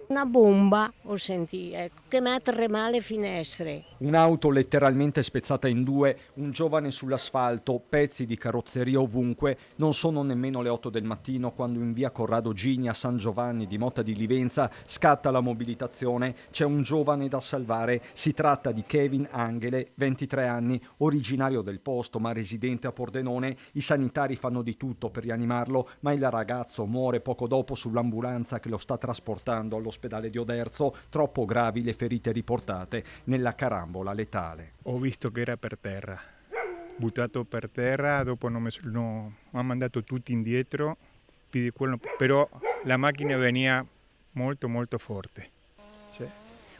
Una bomba ho sentito, ecco, che mettere male finestre. Un'auto letteralmente spezzata in due, un giovane sull'asfalto, pezzi di carrozzeria ovunque. Non sono nemmeno le 8 del mattino quando in via Corrado Gini a San Giovanni di Motta di Livenza scatta la mobilitazione. C'è un giovane da salvare. Si tratta di Kevin Angele, 23 anni, originario del posto ma residente a Pordenone. I sanitari fanno di tutto per rianimarlo, ma il ragazzo muore poco dopo sull'ambulanza che lo sta trasportando all'ospedale di Oderzo. Troppo gravi le ferite riportate nella carambola letale. Ho visto che era per terra, buttato per terra, dopo ha mandato tutti indietro, però la macchina veniva molto forte, cioè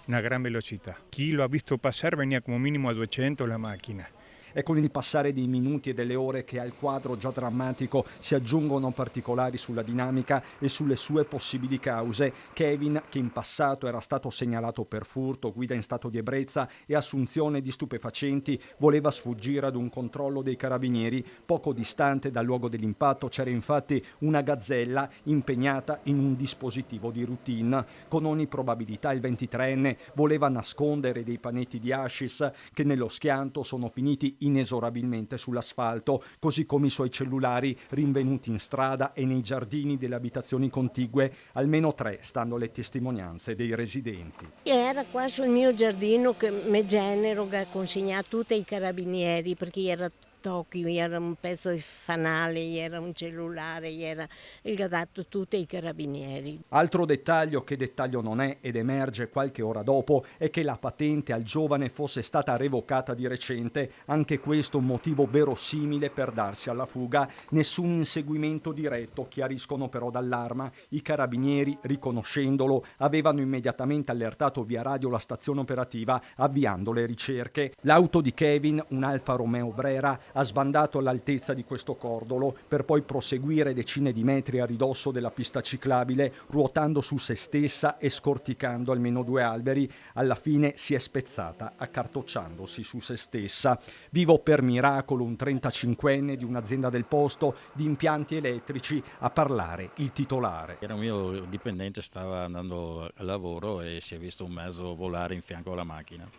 una gran velocità. Chi lo ha visto passare veniva come minimo a 200 la macchina. È con il passare dei minuti e delle ore che al quadro già drammatico si aggiungono particolari sulla dinamica e sulle sue possibili cause. Kevin, che in passato era stato segnalato per furto, guida in stato di ebbrezza e assunzione di stupefacenti, voleva sfuggire ad un controllo dei carabinieri. Poco distante dal luogo dell'impatto c'era infatti una gazzella impegnata in un dispositivo di routine. Con ogni probabilità il 23enne voleva nascondere dei panetti di hashish che nello schianto sono finiti inesorabilmente sull'asfalto, così come i suoi cellulari rinvenuti in strada e nei giardini delle abitazioni contigue, almeno 3 stando alle testimonianze dei residenti. Era qua sul mio giardino che mio genero ha consegnato tutti i carabinieri perché era Tokyo, era un pezzo di fanale, era un cellulare, era il ha dato tutti i carabinieri. Altro dettaglio che dettaglio non è ed emerge qualche ora dopo è che la patente al giovane fosse stata revocata di recente, anche questo un motivo verosimile per darsi alla fuga. Nessun inseguimento diretto, chiariscono però dall'Arma. I carabinieri, riconoscendolo, avevano immediatamente allertato via radio la stazione operativa avviando le ricerche. L'auto di Kevin, un Alfa Romeo Brera, ha sbandato all'altezza di questo cordolo per poi proseguire decine di metri a ridosso della pista ciclabile, ruotando su se stessa e scorticando almeno 2 alberi. Alla fine si è spezzata, accartocciandosi su se stessa. Vivo per miracolo un 35enne di un'azienda del posto di impianti elettrici, a parlare il titolare. Era un mio dipendente, stava andando al lavoro e si è visto un mezzo volare in fianco alla macchina.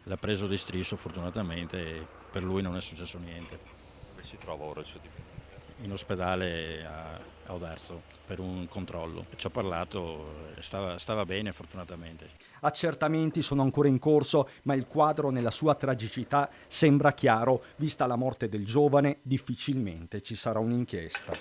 L'ha preso di striscio fortunatamente e per lui non è successo niente. Dove si trova ora il suo dipendente? In ospedale a Oderzo per un controllo. Ci ho parlato, stava bene fortunatamente. Accertamenti sono ancora in corso, ma il quadro nella sua tragicità sembra chiaro. Vista la morte del giovane, difficilmente ci sarà un'inchiesta.